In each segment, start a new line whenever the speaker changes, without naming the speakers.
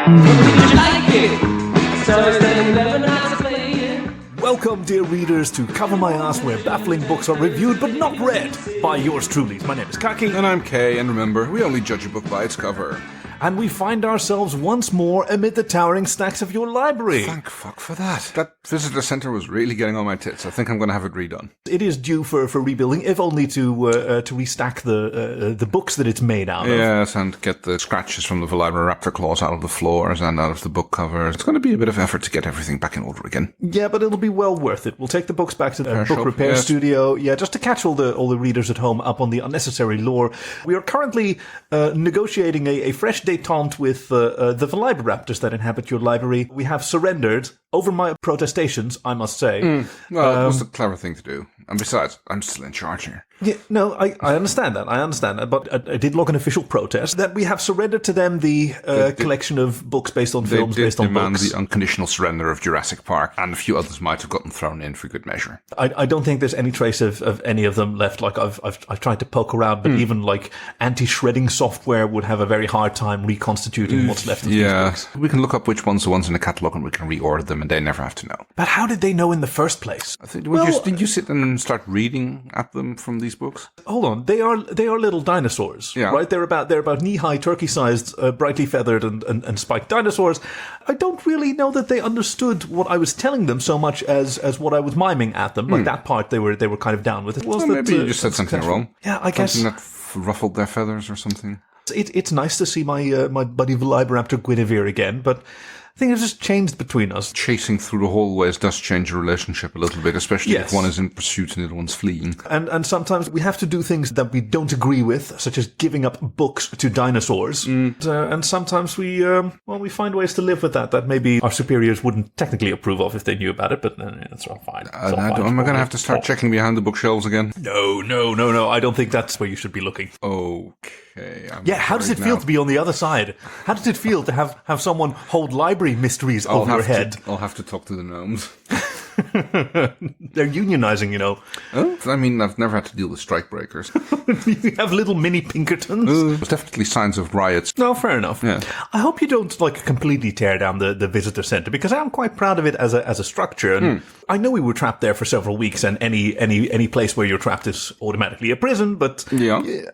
Would you like it? So it's been 11 hours of playing.
Welcome, dear readers, to Cover My Ass, where baffling books are reviewed but not read by yours truly. My name is Khaki.
And I'm Kay, and remember, we only judge a book by its cover.
And we find ourselves once more amid the towering stacks of your library.
Thank fuck for that. That visitor centre was really getting on my tits. I think I'm going to have it redone.
It is due for rebuilding, if only to restack the books that it's made out of.
Yes, and get the scratches from the Velociraptor claws out of the floors and out of the book covers. It's going to be a bit of effort to get everything back in order again.
Yeah, but it'll be well worth it. We'll take the books back to the book
shop,
repair
yes.
studio. Yeah, just to catch all the readers at home up on the unnecessary lore. We are currently negotiating a fresh détente with the Velociraptors that inhabit your library. We have surrendered over my protestations, I must say.
Well, it was the clever thing to do. And besides, I'm still in charge here.
Yeah, no, I understand that. But I did log an official protest that we have surrendered to them the collection of books based on films based on books.
They did demand the unconditional surrender of Jurassic Park, and a few others might have gotten thrown in for good measure.
I don't think there's any trace of any of them left. Like I've tried to poke around, but even like anti-shredding software would have a very hard time reconstituting what's left of these books.
We can look up which ones are the ones in the catalogue, and we can reorder them, and they never have to know.
But how did they know in the first place?
I think, did you sit and start reading at them from these books?
Hold on, they are little dinosaurs, right? They're about knee-high, turkey-sized, brightly feathered and spiked dinosaurs. I don't really know that they understood what I was telling them so much as what I was miming at them. Like that part, they were kind of down with it.
Well, maybe you just said something wrong.
Yeah, I guess
something that ruffled their feathers or something.
It's nice to see my buddy Velociraptor Guinevere again, but I think it's just changed between us.
Chasing through the hallways does change a relationship a little bit, especially if one is in pursuit and the other one's fleeing.
And sometimes we have to do things that we don't agree with, such as giving up books to dinosaurs. And sometimes we find ways to live with that maybe our superiors wouldn't technically approve of if they knew about it, but it's all fine.
Am I going to have to start checking behind the bookshelves again?
No. I don't think that's where you should be looking.
Okay.
How does it feel to be on the other side? How does it feel to have someone hold library mysteries over your head?
I'll have to talk to the gnomes.
They're unionizing, you know.
Oh, I mean, I've never had to deal with strikebreakers.
You have little mini Pinkertons.
There's definitely signs of riots.
No, fair enough.
Yeah.
I hope you don't completely tear down the visitor center, because I'm quite proud of it as a structure. And I know we were trapped there for several weeks, and any place where you're trapped is automatically a prison. But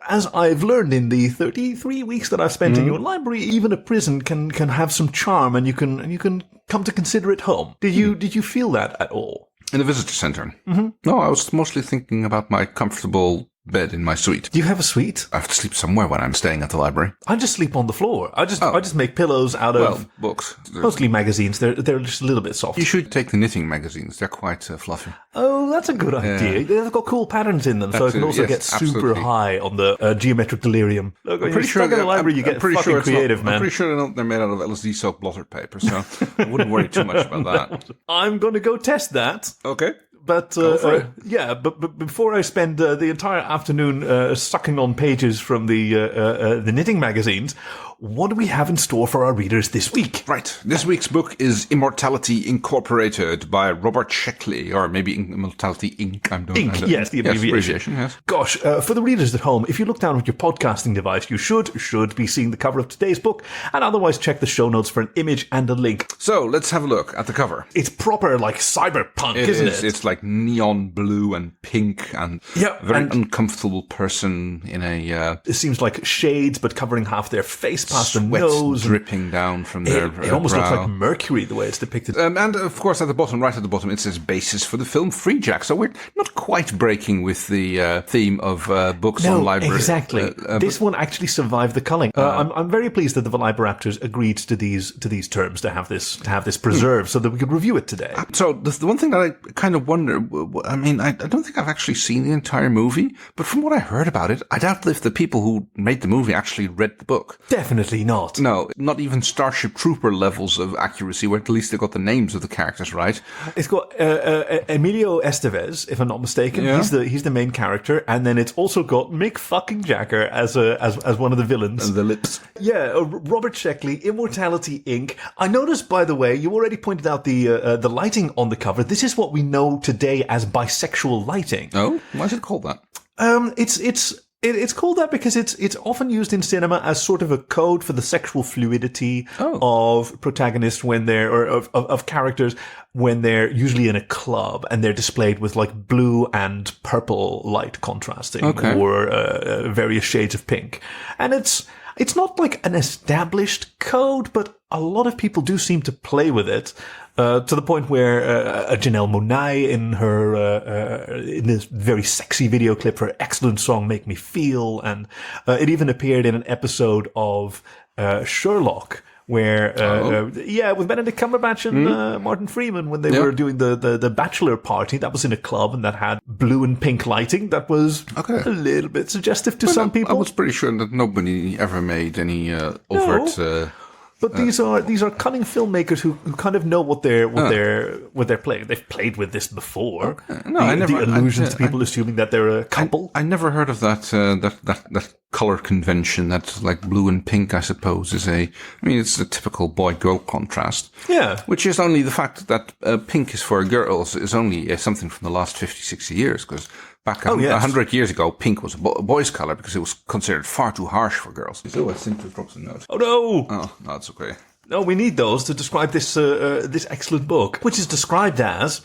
as I've learned in the 33 weeks that I've spent in your library, even a prison can have some charm, and you can come to consider it home. Did you feel that at all?
In the visitor center? Mm-hmm. No, I was mostly thinking about my comfortable bed in my suite.
Do you have a suite?
I have to sleep somewhere when I'm staying at the library.
I just sleep on the floor. I just make pillows out of
books.
Mostly magazines. They're just a little bit soft.
You should take the knitting magazines. They're quite fluffy.
Oh, that's a good idea. They've got cool patterns in them, so it can also get super high on the geometric delirium. Look, I'm pretty sure in the library you get fucking creative, man.
I'm pretty sure they're made out of LSD soaked blotter paper, so I wouldn't worry too much about that.
I'm going to go test that.
Okay.
But but before I spend the entire afternoon sucking on pages from the knitting magazines, what do we have in store for our readers this week?
Right. This week's book is Immortality Incorporated by Robert Scheckley, or maybe Immortality Inc.
Yes, the abbreviation.
Yes.
Gosh, for the readers at home, if you look down with your podcasting device, you should be seeing the cover of today's book, and otherwise check the show notes for an image and a link.
So let's have a look at the cover.
It's proper cyberpunk, isn't it?
It's like neon blue and pink, and a very uncomfortable person in a...
It seems like shades, but covering half their face past the nose.
Dripping down from their
It almost looks like Mercury, the way it's depicted.
And, of course, right at the bottom, it says basis for the film Free Jack. So we're not quite breaking with the theme of books on library.
Exactly. This one actually survived the culling. I'm very pleased that the Velociraptors agreed to these terms to have this preserved so that we could review it today.
So the one thing that I kind of wonder, I mean, I don't think I've actually seen the entire movie, but from what I heard about it, I doubt if the people who made the movie actually read the book.
Definitely not.
No, not even Starship Trooper levels of accuracy, where at least they got the names of the characters right.
It's got Emilio Estevez, if I'm not mistaken. Yeah. He's the main character, and then it's also got Mick fucking Jagger as one of the villains.
And the lips.
Yeah, Robert Scheckley, Immortality Inc. I noticed, by the way, you already pointed out the lighting on the cover. This is what we know today as bisexual lighting.
Oh, why is it called that?
It's It's called that because it's often used in cinema as sort of a code for the sexual fluidity of protagonists when they're, or of characters when they're usually in a club and they're displayed with like blue and purple light contrasting or various shades of pink. And it's not like an established code, but a lot of people do seem to play with it. To the point where Janelle Monáe in her in this very sexy video clip for her excellent song "Make Me Feel," and it even appeared in an episode of Sherlock where with Benedict Cumberbatch and Martin Freeman when they were doing the bachelor party. That was in a club and that had blue and pink lighting. That was a little bit suggestive to some people.
I was pretty sure that nobody ever made any overt.
But these are cunning filmmakers who kind of know what they're playing. They've played with this before. Okay. No, the allusions to people assuming that they're a couple.
I never heard of that color convention. That's like blue and pink, I suppose, it's a typical boy-girl contrast.
Yeah.
Which is only the fact that pink is for girls is only something from the last 50, 60 years, because back 100 years ago, pink was a boy's color because it was considered far too harsh for girls. So I seem to have dropped some notes.
Oh no!
Oh, no, it's okay.
No, we need those to describe this this excellent book, which is described as,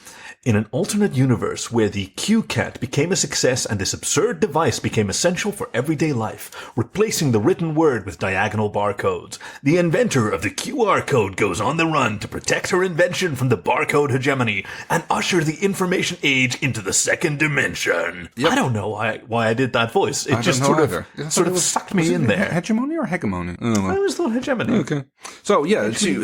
in an alternate universe where the CueCat became a success and this absurd device became essential for everyday life, replacing the written word with diagonal barcodes, the inventor of the QR code goes on the run to protect her invention from the barcode hegemony and usher the information age into the second dimension. Yep. I don't know why I did that voice. It just sort of sucked me in there.
Hegemony or hegemony?
I always thought hegemony.
Okay. So,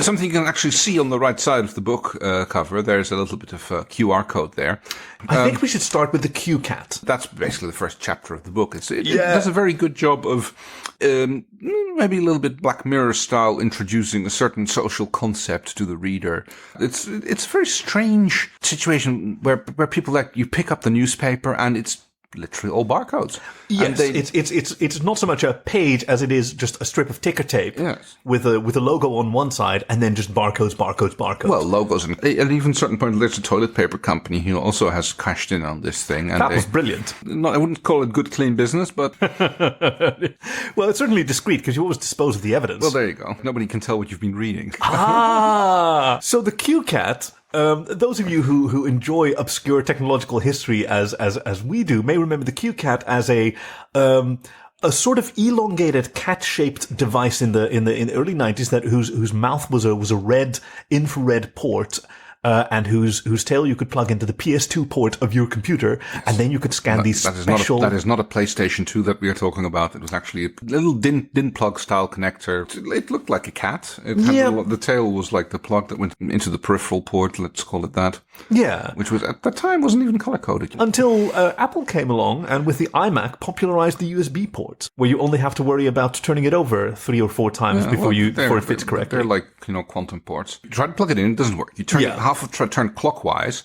something you can actually see on the right side of the book cover. There's a little bit of QR code there.
I think we should start with the CueCat.
That's basically the first chapter of the book. It does a very good job of maybe a little bit Black Mirror style introducing a certain social concept to the reader. It's a very strange situation where people you pick up the newspaper and it's literally all barcodes.
Yes, it's not so much a page as it is just a strip of ticker tape with a logo on one side and then just barcodes.
Well, logos, and at even certain point, there's a toilet paper company who also has cashed in on this thing. And
that was brilliant.
I wouldn't call it good, clean business, but
well, it's certainly discreet because you always dispose of the evidence.
Well, there you go. Nobody can tell what you've been reading.
So the CueCat. Those of you who enjoy obscure technological history as we do may remember the CueCat as a sort of elongated cat-shaped device in the early 90s whose mouth was a red infrared port. And whose tail you could plug into the PS2 port of your computer, and then you could scan these special...
That is not a PlayStation 2 that we are talking about. It was actually a little DIN plug style connector. It looked like a cat. The tail was like the plug that went into the peripheral port, let's call it that.
Yeah.
Which was, at that time, wasn't even color-coded.
Until Apple came along, and with the iMac, popularized the USB port, where you only have to worry about turning it over 3 or 4 times before it fits correctly.
They're like, quantum ports. You try to plug it in, it doesn't work. You turn it turn clockwise,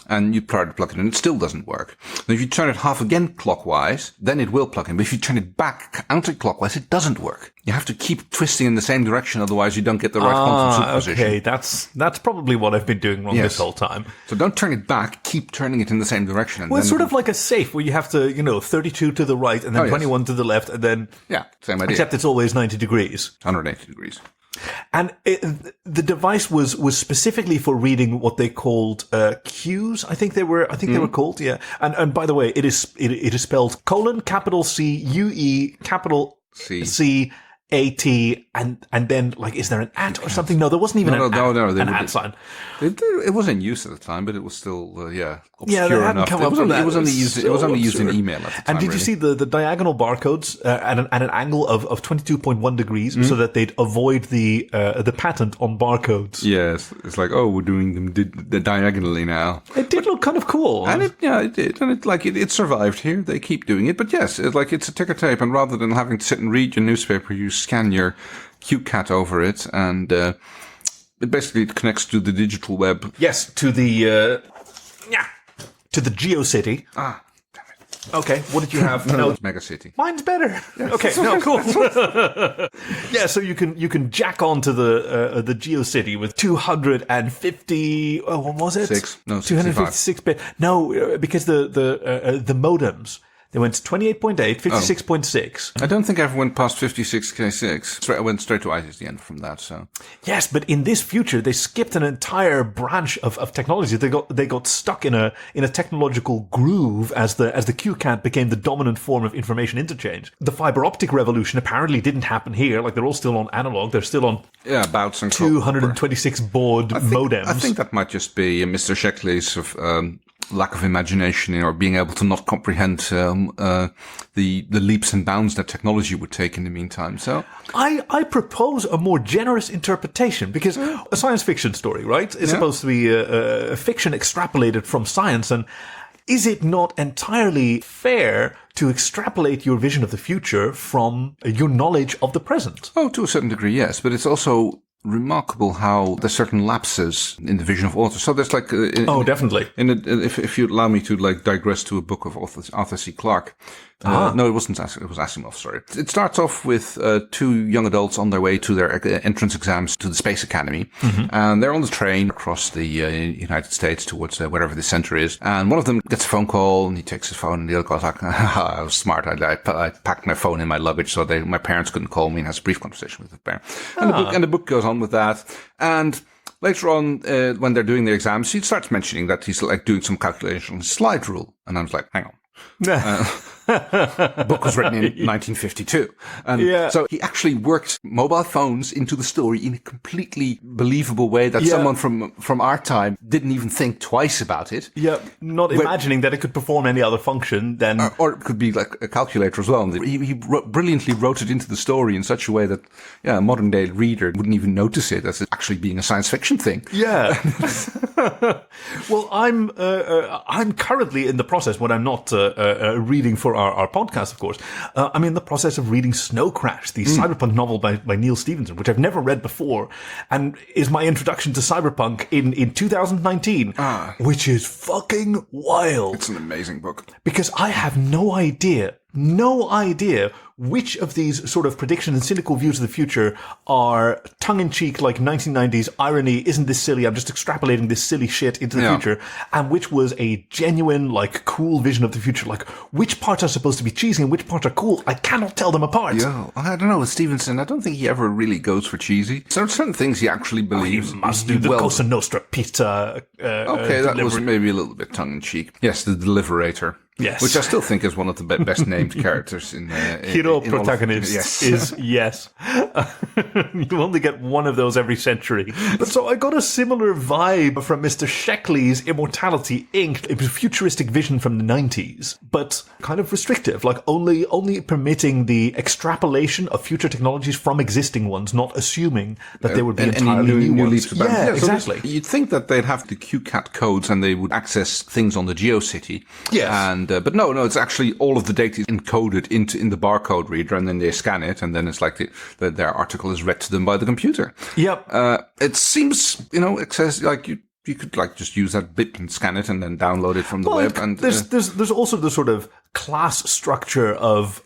and you try to plug it in, it still doesn't work. Now, if you turn it half again clockwise, then it will plug in. But if you turn it back counterclockwise, it doesn't work. You have to keep twisting in the same direction, otherwise you don't get the right quantum superposition.
Okay, that's probably what I've been doing wrong this whole time.
So don't turn it back, keep turning it in the same direction. And
well, it's sort of like a safe where you have to, 32 to the right and then 21 to the left and then...
Yeah, same idea.
Except it's always 90 degrees.
180 degrees.
And the device was specifically for reading what they called cues. I think they were called. Yeah. And by the way, it is spelled capital C UE capital C AT and then is there an at or something? No, there wasn't even an at sign.
It was in use at the time, but it was still obscure
they hadn't
enough.
Come up with that.
It was only used in email at the time.
And did you see the diagonal barcodes at an angle of 22.1 degrees so that they'd avoid the patent on barcodes?
Yes, it's like we're doing them diagonally now.
It did look kind of cool,
and it did, and it survived here. They keep doing it, but yes, it's a ticker tape, and rather than having to sit and read your newspaper, you scan your CueCat over it, and it basically connects to the digital web.
Yes, to the GeoCity.
Ah, damn it.
Okay, what did you have?
No, it's Megacity.
Mine's better. Yes. Okay, no, cool. Yeah, so you can jack onto the GeoCity with 250. Oh, what was it?
6. No,
256 bit. No, because the modems. They went 28.8, 56.6.
I don't think I ever went past 56K6. I went straight to ISDN from that, so.
Yes, but in this future, they skipped an entire branch of technology. They got stuck in a technological groove as the CueCat became the dominant form of information interchange. The fiber optic revolution apparently didn't happen here. Like, they're all still on analog. They're still on
bouts and
226 baud modems.
I think that might just be Mr. Schekley's lack of imagination, or being able to not comprehend the leaps and bounds that technology would take in the meantime. So
I propose a more generous interpretation, because a science fiction story, right, is supposed to be a fiction extrapolated from science, and is it not entirely fair to extrapolate your vision of the future from your knowledge of the present?
Oh, to a certain degree, yes, but it's also remarkable how there's certain lapses in the vision of authors. So there's like
definitely.
If you allow me to like digress to a book of Arthur C. Clarke. No, it wasn't. It was Asimov. Sorry. It starts off with two young adults on their way to their entrance exams to the Space Academy, and they're on the train across the United States towards wherever the center is. And one of them gets a phone call, and he takes his phone, and the other guy's like, "I was smart. I packed my phone in my luggage so my parents couldn't call me," and has a brief conversation with the parent. And the book goes on with that, and later on, when they're doing their exams, he starts mentioning that he's like doing some calculation on slide rule, and I was like, "Hang on." The book was written in 1952. And so he actually worked mobile phones into the story in a completely believable way that someone from our time didn't even think twice about it.
Yeah, not imagining that it could perform any other function than...
or it could be like a calculator as well. And he brilliantly wrote it into the story in such a way that a modern-day reader wouldn't even notice it as actually being a science fiction thing.
Yeah. Well, I'm currently in the process, when I'm not reading for our podcast, of course. I'm in the process of reading Snow Crash, the cyberpunk novel by Neil Stephenson, which I've never read before, and is my introduction to cyberpunk in 2019, which is fucking wild.
It's an amazing book.
Because I have no idea which of these sort of prediction and cynical views of the future are tongue-in-cheek, like 1990s irony, isn't this silly, I'm just extrapolating this silly shit into the future, and which was a genuine, like, cool vision of the future. Like, which parts are supposed to be cheesy and which parts are cool? I cannot tell them apart.
Yeah, I don't know, with Stevenson, I don't think he ever really goes for cheesy. There are certain things he actually believes.
He must do the Cosa Nostra pizza
okay, that was maybe a little bit tongue-in-cheek. Yes, the Deliberator.
Yes.
Which I still think is one of the best named characters in
hero protagonist is yes. You only get one of those every century. But so I got a similar vibe from Mr. Scheckley's Immortality Inc. It was a futuristic vision from the 90s, but kind of restrictive, like only permitting the extrapolation of future technologies from existing ones, not assuming that they would be entirely new ones. Yeah, exactly.
So you'd think that they'd have the CueCat codes and they would access things on the GeoCity.
Yes.
And but no, it's actually all of the data is encoded in the barcode reader, and then they scan it, and then it's like their article is read to them by the computer.
Yep.
It seems, it says like you could like just use that bit and scan it and then download it from the web. And
there's also the sort of class structure of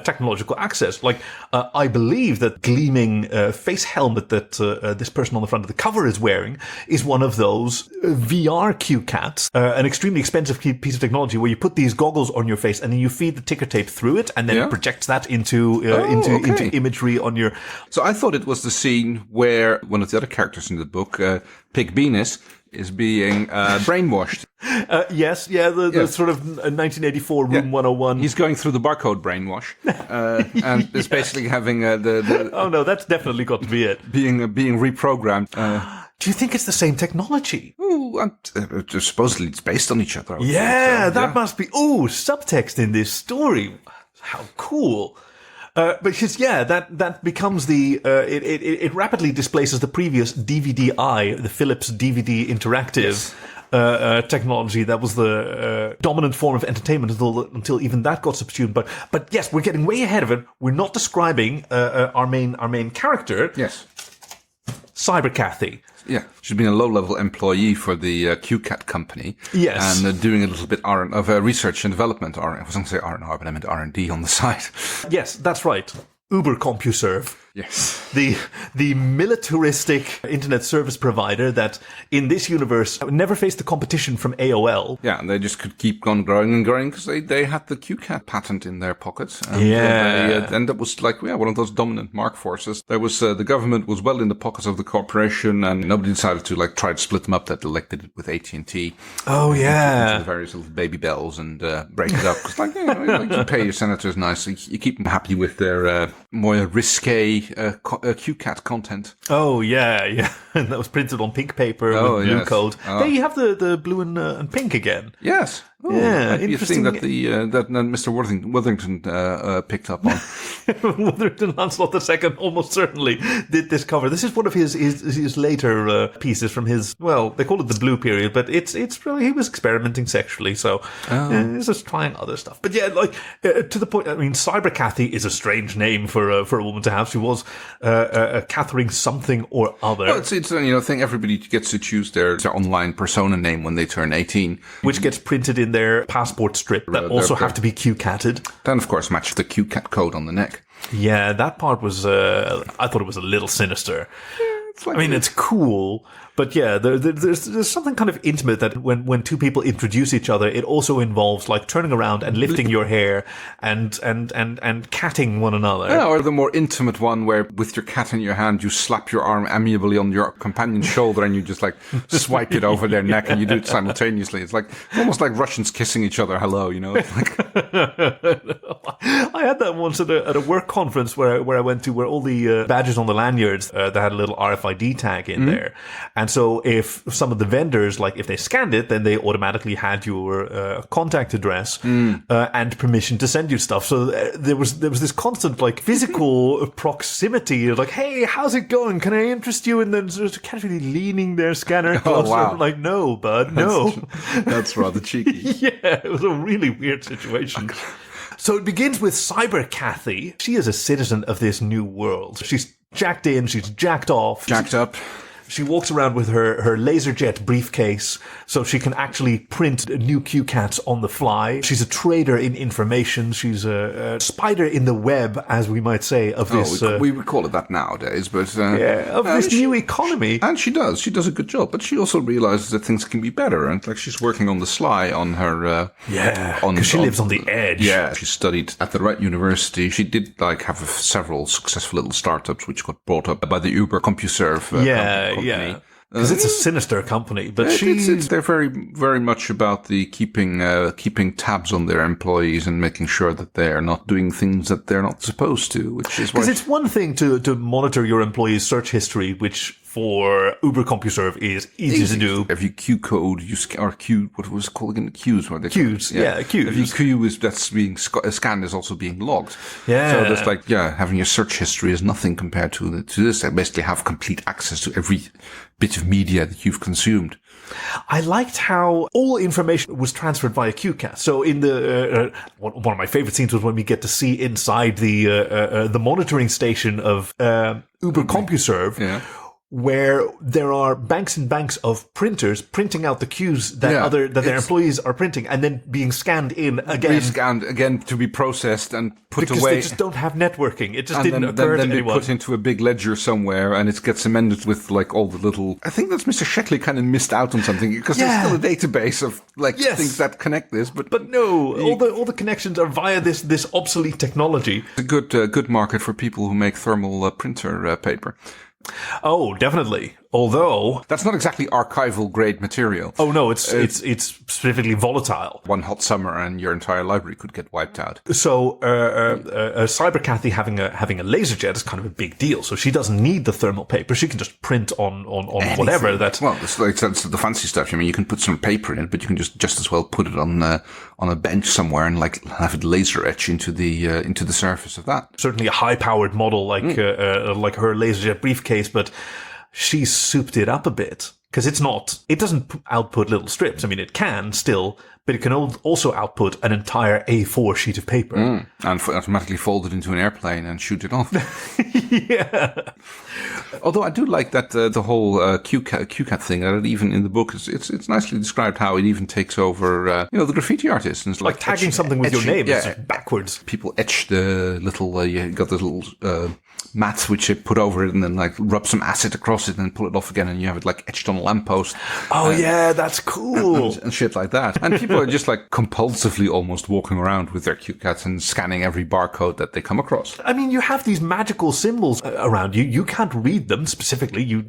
technological access. Like, I believe that gleaming face helmet that this person on the front of the cover is wearing is one of those VR CueCats, an extremely expensive piece of technology where you put these goggles on your face and then you feed the ticker tape through it, and then it projects that into imagery on your...
So I thought it was the scene where one of the other characters in the book, Pig Venus, is being brainwashed.
Yes, the sort of 1984 Room 101.
He's going through the barcode brainwash, and it's basically having the
oh no, that's definitely got to be it.
Being reprogrammed.
Do you think it's the same technology?
Ooh, supposedly it's based on each other.
That must be. Ooh, subtext in this story. How cool. Because that becomes the it rapidly displaces the previous DVD-I, the Philips DVD interactive technology that was the dominant form of entertainment until even that got subsumed. But yes, we're getting way ahead of it. We're not describing our main character.
Yes,
Cyber Kathy.
Yeah, she's been a low-level employee for the CueCat company.
Yes.
And doing a little bit of research and development. I was going to say R&R, but I meant R&D on the side.
Yes, that's right. Uber CompuServe.
Yes.
The militaristic internet service provider that in this universe never faced the competition from AOL.
Yeah, and they just could keep on growing and growing because they had the CueCat patent in their pockets. And, and that was like, one of those dominant mark forces. There was, the government was well in the pockets of the corporation, and nobody decided to like try to split them up. That elected it with AT&T.
Oh, yeah.
Into the various little baby bells and break it up. Because you pay your senators nicely. You keep them happy with their more risque CueCat content.
Oh, yeah. And that was printed on pink paper with blue code. There you have the blue and pink again.
Yes. Oh,
yeah,
interesting that that Mr. Worthington picked up on.
Worthington Lancelot II almost certainly did this cover. This is one of his later pieces from his, well, they call it the blue period, but it's really, he was experimenting sexually, so he's just trying other stuff. But yeah, to the point, I mean, Cyber Kathy is a strange name for a woman to have. She was Catherine something or other.
Well, it's a thing. Everybody gets to choose their online persona name when they turn 18,
which gets printed in their passport strip that also have to be CueCatted.
Then, of course, match the CueCat code on the neck.
Yeah, that part was, I thought it was a little sinister. Yeah, it's cool, but yeah, there's something kind of intimate that when two people introduce each other, it also involves like turning around and lifting your hair and catting one another.
Yeah, or the more intimate one where with your cat in your hand, you slap your arm amiably on your companion's shoulder and you just like swipe it over their neck and you do it simultaneously. It's like almost like Russians kissing each other. Hello, It's like
I had that once at a work conference where I went to, where all the badges on the lanyards they had a little RFID tag in there. And so if some of the vendors, like if they scanned it, then they automatically had your contact address and permission to send you stuff. So there was this constant like physical proximity of like, hey, how's it going? Can I interest you? And then sort of casually leaning their scanner closer.
Wow.
Like, no, bud, no.
That's rather cheeky.
Yeah, it was a really weird situation. So it begins with Cyber Kathy. She is a citizen of this new world. She's jacked in, she's jacked off.
Jacked up.
She walks around with her LaserJet briefcase so she can actually print new CueCats on the fly. She's a trader in information. She's a spider in the web, as we might say, of this...
we would call it that nowadays, but...
this new economy.
And she does. She does a good job, but she also realizes that things can be better. And like she's working on the sly on her...
because she lives on the edge.
Yeah, she studied at the right university. She did like have several successful little startups which got brought up by the Uber CompuServe company.
Yeah, because it's a sinister company, but
they're very, very much about the keeping tabs on their employees and making sure that they are not doing things that they're not supposed to. Which is
because it's one thing to monitor your employees' search history, which for Uber CompuServe is easy to do.
If you Q code, what was it called again? Queues, were they?
Queues, queues.
If you queue that's being scanned is also being logged.
Yeah.
So that's like, having your search history is nothing compared to this. They basically have complete access to every bit of media that you've consumed.
I liked how all information was transferred via CueCat. So in the one of my favorite scenes was when we get to see inside the monitoring station of Uber CompuServe. Where there are banks and banks of printers printing out the cues that their employees are printing and then being scanned in again.
Rescanned again to be processed and put
because
away.
They just don't have networking. It just didn't occur to anyone.
Then they put into a big ledger somewhere and it gets amended with like all the little... I think that's Mr. Schekley kind of missed out on something because there's still a database of like things that connect this. But
no, all the connections are via this obsolete technology.
It's a good market for people who make thermal printer paper.
Oh, definitely. Although
that's not exactly archival grade material.
Oh no, it's specifically volatile.
One hot summer and your entire library could get wiped out.
So Cyber Kathy having a LaserJet is kind of a big deal. So she doesn't need the thermal paper. She can just print on whatever that.
Well, that's the fancy stuff. I mean, you can put some paper in it, but you can just as well put it on a bench somewhere and like have it laser etch into the surface of that.
Certainly a high powered model like her LaserJet briefcase, but she's souped it up a bit because it doesn't output little strips. I mean, it can still, but it can also output an entire A4 sheet of paper.
And automatically fold it into an airplane and shoot it off.
Yeah.
Although I do like that the whole CueCat thing, that even in the book, it's nicely described how it even takes over, the graffiti artists. And it's
Like tagging something with your name is backwards.
People etch the little, you got the little mats which they put over it and then like rub some acid across it and then pull it off again and you have it like etched on a lamppost.
Oh yeah, that's cool.
And shit like that. And people are just like compulsively almost walking around with their CueCats and scanning every barcode that they come across.
I mean, you have these magical symbols around you. You can't read them specifically. You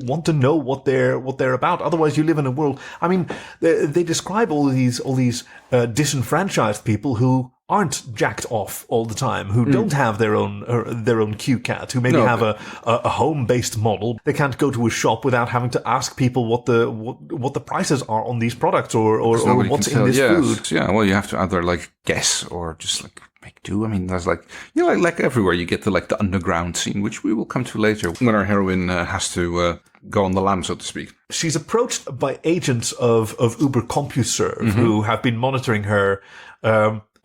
want to know what they're about. Otherwise, you live in a world. I mean, they describe all these disenfranchised people who aren't jacked off all the time, who don't have their own CueCat, who maybe have a home-based model. They can't go to a shop without having to ask people what the prices are on these products or what's in this food.
Yeah, well, you have to either like guess or just like make do. I mean, there's like like everywhere you get to like the underground scene, which we will come to later when our heroine has to go on the lam, so to speak.
She's approached by agents of Uber CompuServe who have been monitoring her.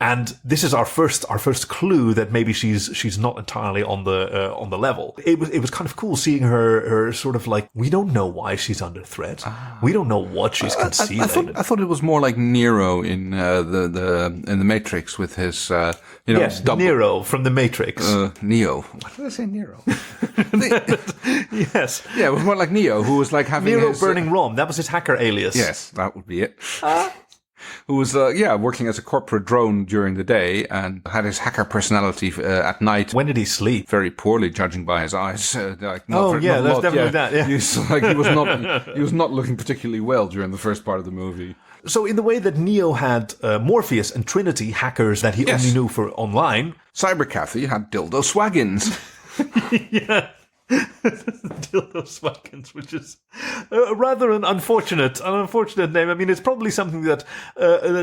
And this is our first clue that maybe she's not entirely on the level. It was kind of cool seeing her sort of like, we don't know why she's under threat. We don't know what she's concealing.
I thought it was more like Neo in the Matrix with his
yes, Neo from the Matrix.
Neo. Why did I say Neo?
Yes.
Yeah, it was more like Neo, who was like having
Nero
his,
burning Rom. That was his hacker alias.
Yes, that would be it. Who was, working as a corporate drone during the day and had his hacker personality at night.
When did he sleep?
Very poorly, judging by his eyes.
That's definitely that. Yeah.
He was not looking particularly well during the first part of the movie.
So in the way that Neo had Morpheus and Trinity hackers that he only knew for online,
Cyber Kathy had Dildo Swaggins.
Yeah. Dildo Swaggins, which is rather an unfortunate name. I mean, it's probably something that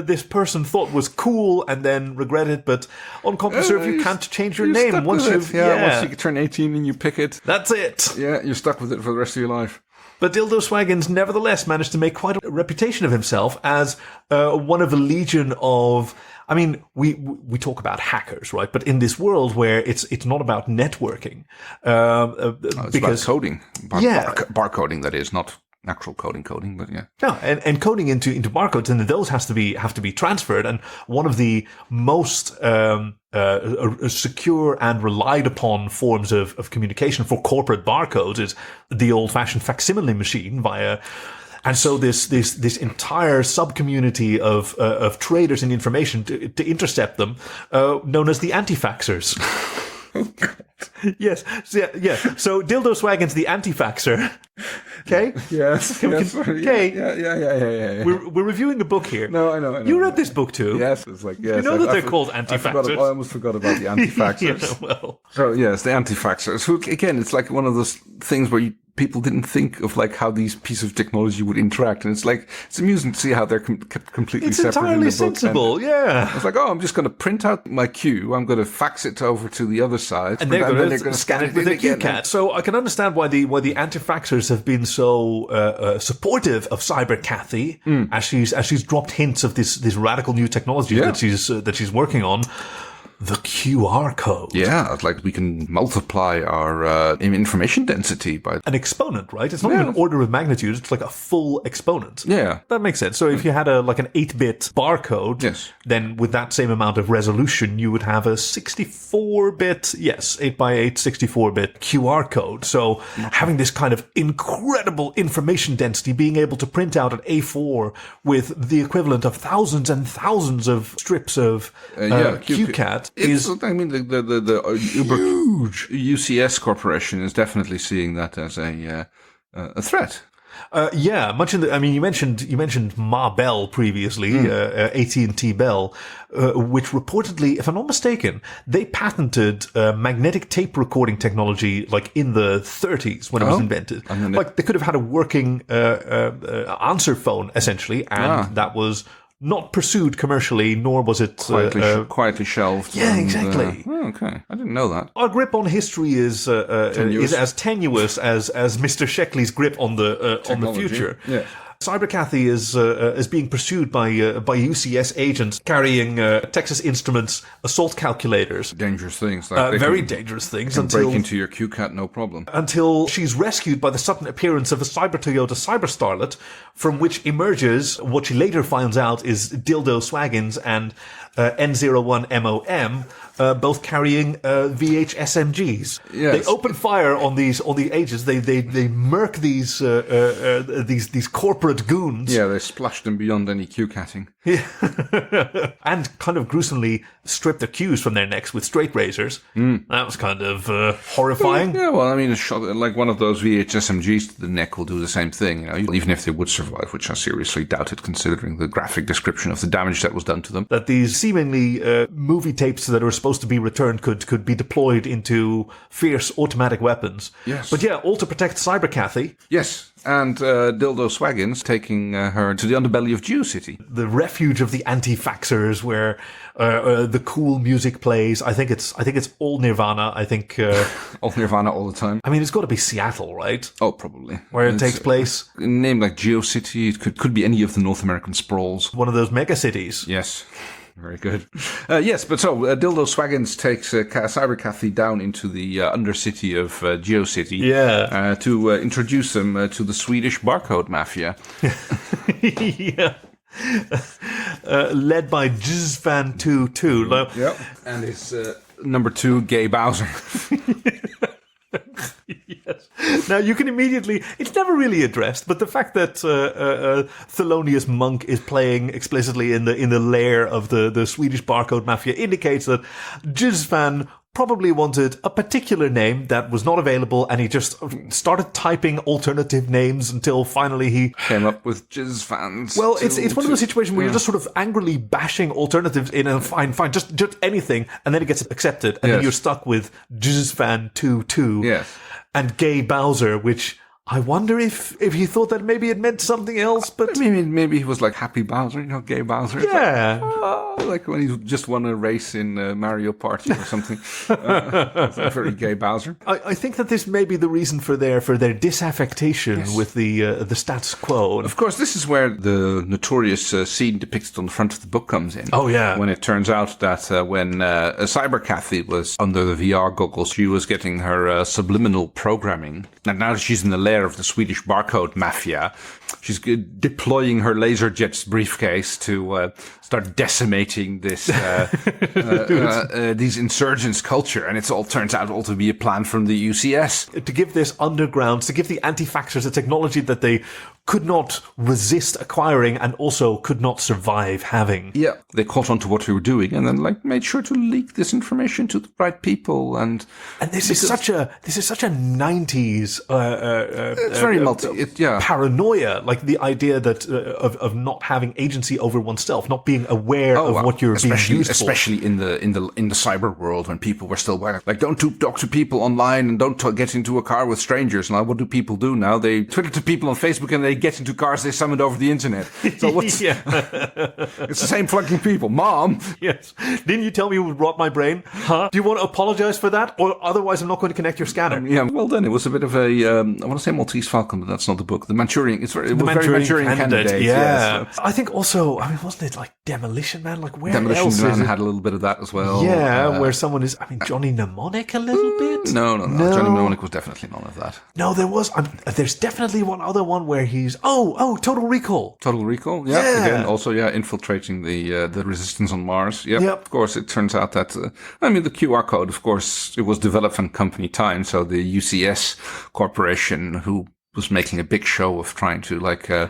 this person thought was cool and then regretted, but on CompuServe you can't change your name once
once you turn 18 and you pick it.
That's it.
Yeah, you're stuck with it for the rest of your life.
But Dildo Swaggins nevertheless managed to make quite a reputation of himself as one of a legion of... I mean, we talk about hackers, right? But in this world where it's not about networking,
it's
because
about coding, barcoding, that is, not actual coding, but yeah.
No, and coding into barcodes, and those have to be transferred. And one of the most secure and relied upon forms of communication for corporate barcodes is the old-fashioned facsimile machine via. And so this entire sub-community of traders in information to intercept them, known as the anti-faxers.
Oh, God.
Yes. So Dildo Swaggins, the anti-faxer. Okay?
Yes.
Okay.
Yeah.
We're reviewing a book here.
No, I know.
You read this book too.
Yes, it's like, yes.
You know that they're called anti-faxers.
I almost forgot about the anti-faxers.
Yeah, well.
So, yes, the anti-faxers. Who, again, it's like one of those things where people didn't think of like how these pieces of technology would interact, and it's like it's amusing to see how they're kept completely separate.
It's entirely sensible, yeah.
It's like, I'm just going to print out my cue, I'm going to fax it over to the other side,
and they're going to scan it with their CueCat. So I can understand why the anti-faxers have been so supportive of Cyber Kathy as she's dropped hints of this radical new technology that she's working on. The QR code.
Yeah, it's like we can multiply our information density by
an exponent, right? It's not even an order of magnitude. It's like a full exponent.
Yeah.
That makes sense. So if you had an 8-bit barcode, then with that same amount of resolution, you would have a 64-bit, 8x8, 64-bit QR code. So having this kind of incredible information density, being able to print out an A4 with the equivalent of thousands and thousands of strips of CueCat,
I mean, the Uber huge UCS corporation is definitely seeing that as a threat.
Much in the. I mean, you mentioned Ma Bell previously, AT&T Bell, which reportedly, if I'm not mistaken, they patented magnetic tape recording technology like in the 30s when it was invented. Like they could have had a working answer phone essentially, and that was not pursued commercially, nor was it
quietly shelved.
Yeah, exactly.
Okay, I didn't know that.
Our grip on history is as tenuous as Mr. Scheckley's grip on the future.
Yeah.
Cyber Khaki is being pursued by UCS agents carrying Texas Instruments assault calculators.
Dangerous things. Like
Very dangerous things.
Can break into your CueCat, no problem.
Until she's rescued by the sudden appearance of a Cyber Toyota Cyber Starlet, from which emerges what she later finds out is Dildo Swaggins and N01MOM, both carrying VH SMGs.
Yes.
They open fire on the agents. They murk these corporate goons.
Yeah, they splashed them beyond any CueCatting.
Yeah. And kind of gruesomely strip the cues from their necks with straight razors. That was kind of horrifying.
Yeah, well, I mean, a shot like one of those VH SMGs to the neck will do the same thing. You know, even if they would survive, which I seriously doubt it, considering the graphic description of the damage that was done to them.
That these seemingly movie tapes that were supposed to be returned could be deployed into fierce automatic weapons.
Yes.
But yeah, all to protect Cyber Khaki.
Yes, and Dildo Swaggins taking her to the underbelly of GeoCity.
The refuge of the anti-faxers, where the cool music plays. I think it's all Nirvana. I think
All Nirvana all the time.
I mean, it's got to be Seattle, right?
Oh, probably.
Where it takes place.
A name like GeoCity, it could be any of the North American sprawls.
One of those mega cities.
Yes. Very good. Yes, but so Dildo Swaggins takes Cyber Khaki down into the undercity of GeoCity to introduce them to the Swedish barcode mafia.
Yeah. Led by Jizzfan22.
Yep. And his number 2, Gay Bowser.
Yes. Now you can immediately, it's never really addressed, but the fact that Thelonious Monk is playing explicitly in the lair of the Swedish barcode mafia indicates that Jizzfan probably wanted a particular name that was not available, and he just started typing alternative names until finally he
came up with Jizzfans.
Well, it's one of those situations where you're just sort of angrily bashing alternatives in a fine, just anything, and then it gets accepted, and then you're stuck with Jizzfan22
Yes.
and Gay Bowser, which I wonder if he thought that maybe it meant something else, but
maybe he was like Happy Bowser, Gay Bowser.
Yeah.
Like when he just won a race in Mario Party or something. Very Gay Bowser.
I think that this may be the reason for their disaffectation with the status quo.
Of course, this is where the notorious scene depicted on the front of the book comes in.
Oh, yeah.
When it turns out that when Cyber Khaki was under the VR goggles, she was getting her subliminal programming. And now that she's in the lair of the Swedish barcode mafia, she's deploying her Laserjet's briefcase to start decimating this these insurgents' culture, and it all turns out to be a plan from the UCS
to give this underground, to give the anti-faxers a technology that they could not resist acquiring and also could not survive having.
Yeah, they caught on to what we were doing and then made sure to leak this information to the right people. And
this is such a 90s
it's very
paranoia, like the idea that of not having agency over oneself, not being aware of what you're being used for.
Especially in the cyber world, when people were still like, don't talk to people online and don't get into a car with strangers. Now, what do people do now? They Twitter to people on Facebook and they get into cars they summoned over the internet. So what's it's the same fucking people. Mom.
Yes. Didn't you tell me you would rot my brain? Huh? Do you want to apologize for that? Or otherwise I'm not going to connect your scanner.
Yeah, well then, it was a bit of a, I want to say Maltese Falcon, but that's not the book. The Manchurian, it was very Manchurian Candidate.
Yeah. Yes. I think also, wasn't it like Demolition Man? Like where
Demolition
else
Man
is it?
had a little bit of that as well.
Yeah, where someone is, Johnny Mnemonic a little bit?
No. Johnny Mnemonic was definitely none of that.
No, there was, there's definitely one other one where he's, Total Recall.
Total Recall, yeah. Again, also, infiltrating the resistance on Mars. Yep. Of course, it turns out that, the QR code, of course, it was development company time, so the UCS corporation, who was making a big show of trying to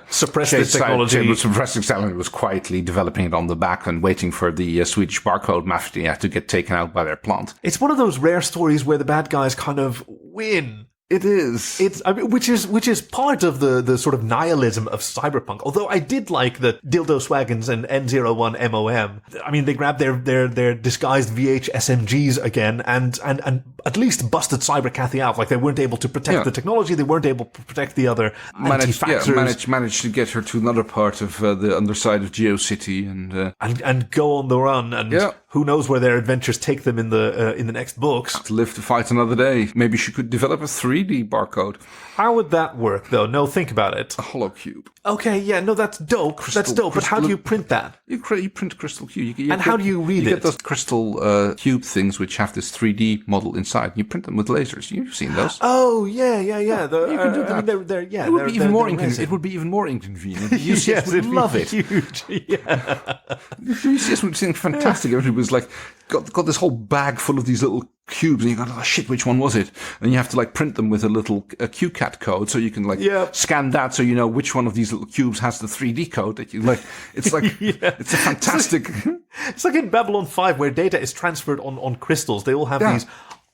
suppress this technology.
Suppressing technology, was quietly developing it on the back and waiting for the Swedish barcode mafia to get taken out by their plant.
It's one of those rare stories where the bad guys kind of win.
It is.
Which is part of the sort of nihilism of cyberpunk. Although I did like that Dildo Swaggins and N01MOM. They grabbed their disguised VH SMGs again and at least busted Cyber Khaki out. Like they weren't able to protect the technology. They weren't able to protect the other anti-faxers.
Managed to get her to another part of the underside of GeoCity and
go on the run. And who knows where their adventures take them in the next books.
To live to fight another day. Maybe she could develop a 3D barcode.
How would that work, though? No, think about it.
A hollow cube.
Okay, yeah, no, that's dope. That's dope. But how do you print that?
You print crystal cube.
And how do you read it?
You get those crystal cube things which have this 3D model inside. You print them with lasers. You've seen those.
Oh, yeah. You
can do that.
I mean,
it would be even more inconvenient. It would be even more inconvenient.
Yes,
would love it.
Huge. Yeah.
UCS would seem fantastic. Everybody was like, got this whole bag full of these little cubes, and you go, oh shit, which one was it? And you have to like print them with a little CueCat code, so you can like scan that, so you know which one of these little cubes has the 3D code that you like. It's like it's a fantastic.
It's like in Babylon 5 where data is transferred on crystals. They all have these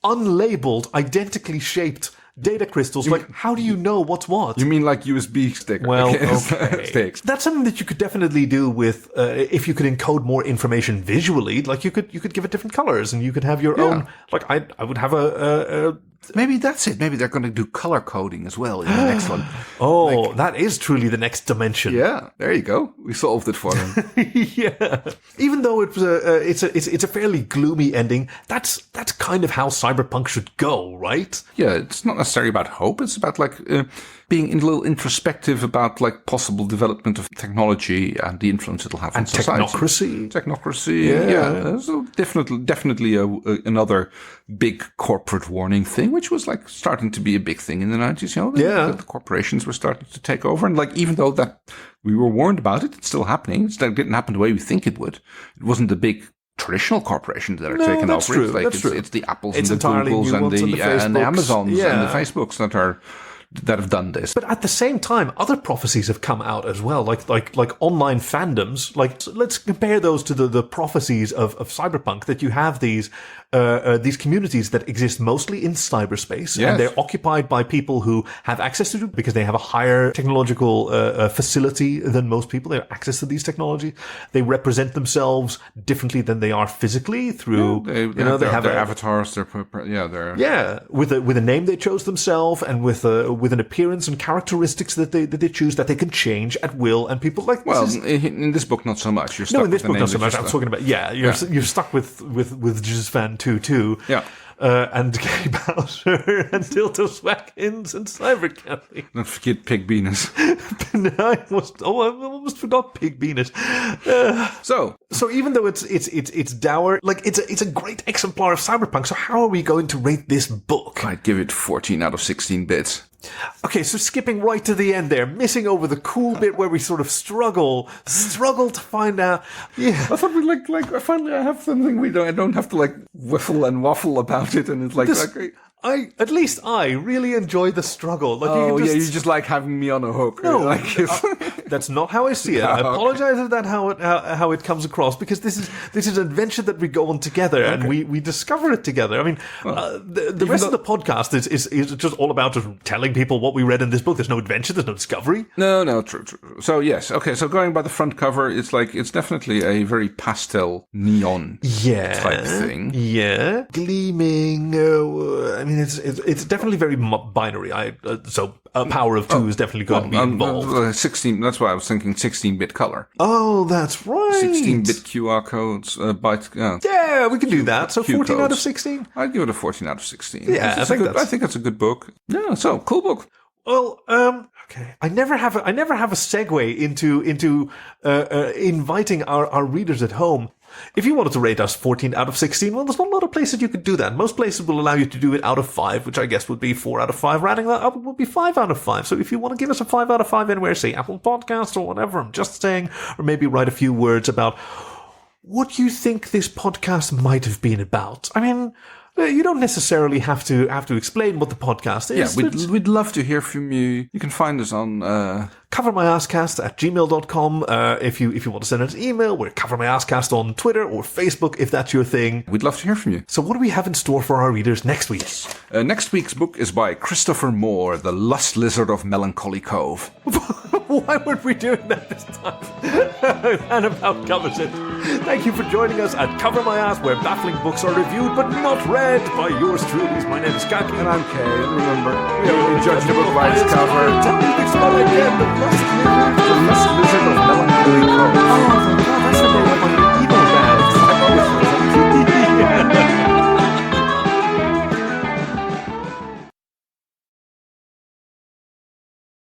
unlabeled, identically shaped data crystals. Like, how do you know what's what?
You mean like USB stick?
Well, okay. That's something that you could definitely do with if you could encode more information visually. Like, you could give it different colors, and you could have your own. Like, I would have a
maybe that's it. Maybe they're going to do color coding as well in the next one.
Oh, that is truly the next dimension.
Yeah, there you go. We solved it for them.
Yeah. Even though it was it's a fairly gloomy ending, that's kind of how cyberpunk should go, right?
Yeah, it's not necessarily about hope. It's about like being a little introspective about like possible development of technology and the influence it'll have on society. Technocracy. Yeah. So definitely another big corporate warning thing, which was like starting to be a big thing in the 90s. You know, the corporations were starting to take over, and like even though that we were warned about it, it's still happening. It didn't happen the way we think it would. It wasn't the big traditional corporations that are taking over.
True.
It's like
that's true.
It's the Apples and the Googles and the Amazons and the Facebooks that have done this.
But at the same time, other prophecies have come out as well, like online fandoms. Like, let's compare those to the prophecies of cyberpunk, that you have these communities that exist mostly in cyberspace, and they're occupied by people who have access to it because they have a higher technological facility than most people. They have access to these technologies. They represent themselves differently than they are physically through,
they have their avatars.
With a name they chose themselves, and with an appearance and characteristics that they choose that they can change at will, and people like.
Well, in this book, not so much. You're stuck
in this
with
book, not so much. I'm talking about you're stuck with Fan 2.
Yeah.
And Gay Bowser and Dildo Swackins and Cyber Kelly.
Don't forget Pig Venus.
I almost forgot Pig Venus. So even though it's dour, like it's a great exemplar of cyberpunk. So how are we going to rate this book?
I'd give it 14 out of 16 bits.
Okay, so skipping right to the end there, missing over the cool bit where we sort of struggle to find out. Yeah,
I thought we finally I have something I don't have to like whiffle and waffle about it, and it's like
at least I really enjoy the struggle. Like,
you just like having me on a hook.
No, that's not how I see it. I apologize if that's how it comes across, because this is an adventure that we go on together, and we discover it together. I mean, the rest of the podcast is just all about just telling people what we read in this book. There's no adventure. There's no discovery.
No, true. So yes, okay. So going by the front cover, it's definitely a very pastel neon type thing. Yeah,
gleaming. I mean, it's definitely very binary. So a power of 2 is definitely going to be involved.
16. That's why I was thinking 16-bit color.
Oh, that's right.
16-bit QR codes, byte.
Yeah, we can do that. So 14 out of 16.
I'd give it a 14 out of 16.
Yeah, I
think that's a good book. Yeah, so cool book.
Well, okay. I never have a segue into inviting our readers at home. If you wanted to rate us 14 out of 16, well, there's not a lot of places you could do that. Most places will allow you to do it out of 5, which I guess would be 4 out of 5. Rounding that up would be 5 out of 5. So if you want to give us a 5 out of 5 anywhere, say Apple Podcasts or whatever, I'm just saying, or maybe write a few words about what you think this podcast might have been about. I mean, you don't necessarily have to explain what the podcast is.
Yeah, we'd love to hear from you. You can find us on
covermyasscast@gmail.com. If you want to send us an email, we're covermyasscast on Twitter or Facebook if that's your thing.
We'd love to hear from you.
So what do we have in store for our readers next week?
Next week's book is by Christopher Moore, The Lust Lizard of Melancholy Cove.
Why weren't we doing that this time? That about covers it. Thank you for joining us at Cover My Ass, where baffling books are reviewed but not read by yours truly. My name is Khaki.
And I'm Kay. And remember, we only judge the book by its cover.
Tell me the spell again. The Lust Lizard.